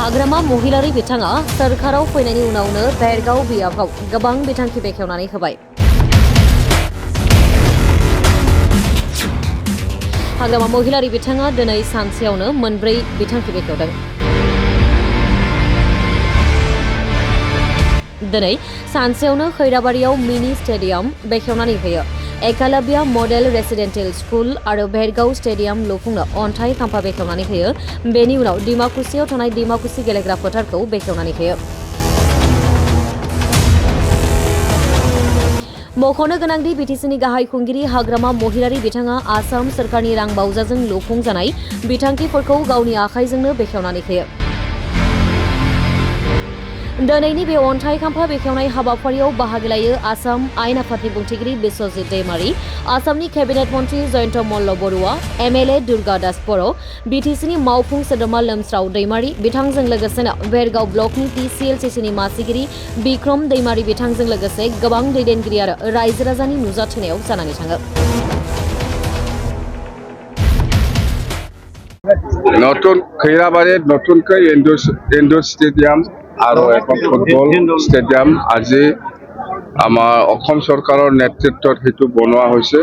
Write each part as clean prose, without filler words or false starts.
हाग्रामा महिलारि बिथाङा सोरखाराव फैनायनि उनावनो बेरगाव बियाबाव गोबां बिथांखि बेखेवनानै होबाय। हाग्रामा महिलारि बिथाङा दिनै सानसेयावनो मोनब्रै बिथांखि बेखेवदों। दिनै सानसेयावनो खैराबारियाव मिनि स्टेडियाम बेखेवनानै होयो। एकलव्य मडेल रेसिडेन्सियेल स्कुल और बेरगाव स्टेडियाम लुफुंनो अन्थाइ खाम्फा बेखेवनानै होयो। बेनि उनाव डिमाकुसियाव थानाय डिमाकुसि गेलेग्रा फोथारखौ बेखेवनानै होयो। मख'नो गोनांदि बिटिसिनि गाहाय खुंगिरि हाग्रामा महिलारि बिथाङा आसाम सोरखारनि रां बावजाजों लुफुंजानाय बिथांखिफोरखौ गावनि आखाइजोंनो बेखेवनानै होयो। दिनैनि बे अन्थाइ खाम्फा बेखेवनाय हाबाफारियाव बाहागो लायो आसाम आयेन आफादनि बुंथिगिरि बिश्वजित दैमारी, आसामनि केबिनेट मन्थ्रि जयन्त मल्ल बरुवा, एमएलए दुर्गा दास बर', बिटिसिनि मावफुं सोद्रोमा लोमस्राव दैमारी बिथांजों लोगोसेनो बेरगाव ब्लकनि पिसिएलसिसिनि मासिगिरि बिक्रम दैमारी बिथांजों लोगोसे गोबां दैदेनगिरि आरो रायजो राजानि नुजाथिनायाव जानानै थाङो। नतुन खैराबारित नतुनকৈ इनडोर स्टेडियाम और এখন ফুটবল স্টেডিয়াম আজি আমাৰ অসম চৰকাৰৰ নেতৃত্বত হেতু বনোৱা হৈছে।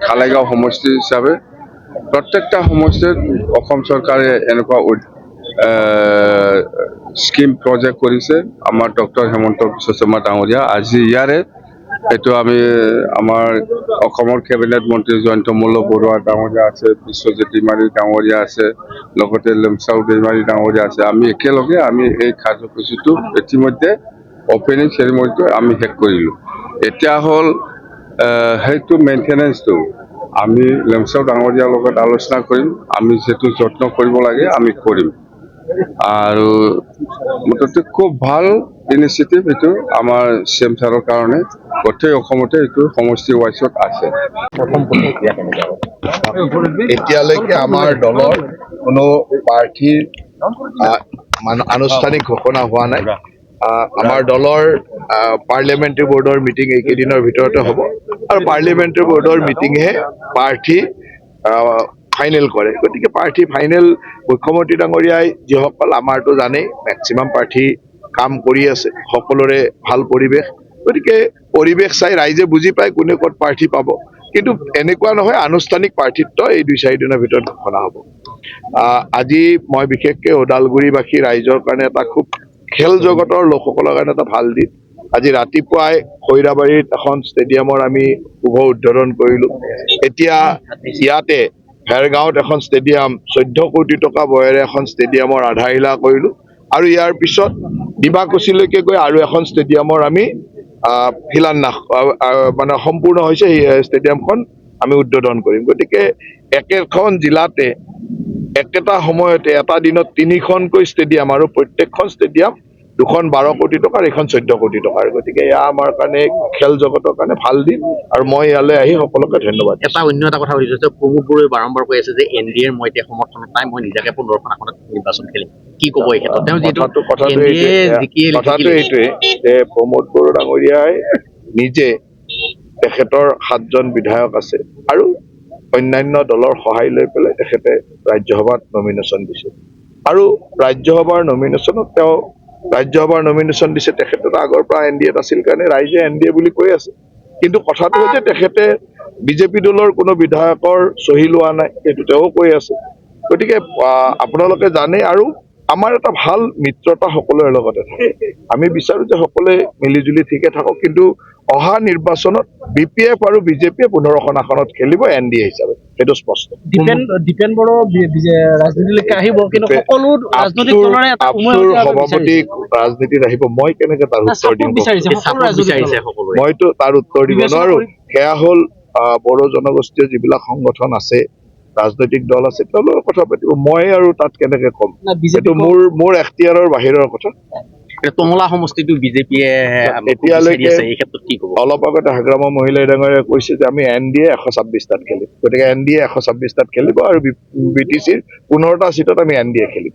খালেগাঁও সমষ্টি হিচাপে প্ৰত্যেকটা সমষ্টিত অসম চৰকাৰে এনেকুৱা স্কিম প্ৰজেক্ট কৰিছে। আমাৰ ডক্টৰ হেমন্ত বিশ্ব শৰ্মা ডাঙৰীয়া আজি ইয়াৰে এইটো আমি আমাৰ অসমৰ কেবিনেট মন্ত্ৰী জয়ন্ত মল্ল বৰুৱা ডাঙৰীয়া আছে, বিশ্বজিৎ दैमारी ডাঙৰীয়া আছে, লগতে লোমচাও दैमारी ডাঙৰীয়া আছে। আমি একেলগে আমি এই কাৰ্যসূচীটো ইতিমধ্যে অপেনিং চেৰিমনিটো আমি শেষ কৰিলোঁ। এতিয়া হ'ল সেইটো মেইনটেনেন্সটো আমি লোমচাও ডাঙৰীয়াৰ লগত আলোচনা কৰিম। আমি যিটো যত্ন কৰিব লাগে আমি কৰিম। আৰু মুঠতে খুব ভাল ইনিচিয়েটিভ এইটো আমাৰ চিএম ছাৰৰ কাৰণে গোটেই অসমতে এইটো সমষ্টি ৱাইজত আছে। এতিয়ালৈকে আমাৰ দলৰ কোনো প্ৰাৰ্থীৰ আনুষ্ঠানিক ঘোষণা হোৱা নাই। আমাৰ দলৰ পাৰ্লিয়ামেণ্টাৰী বৰ্ডৰ মিটিং এইকেইদিনৰ ভিতৰতে হ'ব আৰু পাৰ্লিয়ামেণ্টাৰী বৰ্ডৰ মিটিঙে প্ৰাৰ্থী ফাইনেল কৰে। গতিকে প্ৰাৰ্থী ফাইনেল মুখ্যমন্ত্ৰী ডাঙৰীয়াই যিসকল আমাৰতো জানেই মেক্সিমাম প্ৰাৰ্থী কাম কৰি আছে, সকলোৰে ভাল পৰিৱেশ। গতিকে পৰিৱেশ চাই ৰাইজে বুজি পায় কোনে ক'ত প্ৰাৰ্থী পাব। কিন্তু এনেকুৱা নহয় আনুষ্ঠানিক প্ৰাৰ্থিত্ব এই 2-4 দিনৰ ভিতৰত ঘোষণা হ'ব। আজি মই বিশেষকৈ ওদালগুৰিবাসী ৰাইজৰ কাৰণে এটা খুব খেল জগতৰ লোকসকলৰ কাৰণে এটা ভাল দিন। আজি ৰাতিপুৱাই খৈৰাবাৰীত এখন ষ্টেডিয়ামৰ আমি শুভ উদ্বোধন কৰিলোঁ। এতিয়া ইয়াতে ভেৰগাঁৱত এখন ষ্টেডিয়াম 14 কোটি টকা ব্যয়েৰে এখন ষ্টেডিয়ামৰ আধাৰশিলা কৰিলোঁ আৰু ইয়াৰ পিছত ডিমাকুছিলৈকে গৈ আৰু এখন ষ্টেডিয়ামৰ আমি শিলান্যাস মানে সম্পূৰ্ণ হৈছে সেই ষ্টেডিয়ামখন আমি উদ্বোধন কৰিম। গতিকে একেখন জিলাতে একেটা সময়তে এটা দিনত 3খনকৈ ষ্টেডিয়াম আৰু প্ৰত্যেকখন ষ্টেডিয়াম 212 কোটি টকাৰ, এখন 14 কোটি টকাৰ। গতিকে এয়া আমাৰ কাৰণে খেল জগতৰ কাৰণে ভাল দিন আৰু মই ইয়ালৈ আহি সকলোকে ধন্যবাদ। অন্য এটা কথা সুধিছোঁ, প্ৰমোদ বড়োৱে বাৰম্বাৰ কৈ আছে যে এনডিএৰ মই এতিয়া সমৰ্থনত নাই, মই নিজাকে 15খন আসনত নিৰ্বাচন খেলিম। কি ক'ব এই ক্ষেত্ৰত? কথাটো এইটোৱে যে প্ৰমোদ বড়ো ডাঙৰীয়াই নিজে তেখেতৰ 7জন বিধায়ক আছে আৰু অন্যান্য দলৰ সহায় লৈ পেলাই তেখেতে ৰাজ্যসভাত নমিনেশ্যন দিছে আৰু ৰাজ্যসভাৰ নমিনেশ্যন দিছে। তেখেতে আগৰ পৰা এনডিএত আছিল কাৰণে ৰাইজে এনডিএ বুলি কৈ আছে। কিন্তু কথাটো হৈছে তেখেতে বিজেপি দলৰ কোনো বিধায়কৰ চহী লোৱা নাই, সেইটো তেওঁ কৈ আছে। গতিকে আপোনালোকে জানে আৰু আমাৰ এটা ভাল মিত্ৰতা সকলোৰে লগতে থাকে। আমি বিচাৰো যে সকলোৱে মিলিজুলি ঠিকে থাকক, কিন্তু অহা নিৰ্বাচনত বিপিএফ আৰু বিজেপিয়ে 15খন আসনত খেলিব এনডিএ হিচাপে, সেইটো স্পষ্ট। দীপেন বড়ো ৰাজনীতিলৈকে আহিব, কিন্তু সকলো ৰাজনৈতিক দলৰে এটা সভাপতি ৰাজনীতিত আহিব, মই কেনেকে তাৰ উত্তৰ দিম? মইতো তাৰ উত্তৰ দিব নোৱাৰো। সেয়া হ'ল বড়ো জনগোষ্ঠীয় যিবিলাক সংগঠন আছে, ৰাজনৈতিক দল আছে, তেওঁলোকৰ কথা পাতিব। মই আৰু তাত কেনেকে ক'ম? এইটো মোৰ এখতিয়াৰৰ বাহিৰৰ কথা। টঙলা সমষ্টিটো বিজেপিয়ে এতিয়ালৈকে অলপ আগতে হাগ্ৰামা মহিলা ডাঙৰীয়াই কৈছে যে আমি এনডিএ 126টাত খেলিম। গতিকে এনডিএ 126টাত খেলিব আৰু বিটিচিৰ 15টা চিটত আমি এনডিএ খেলিম।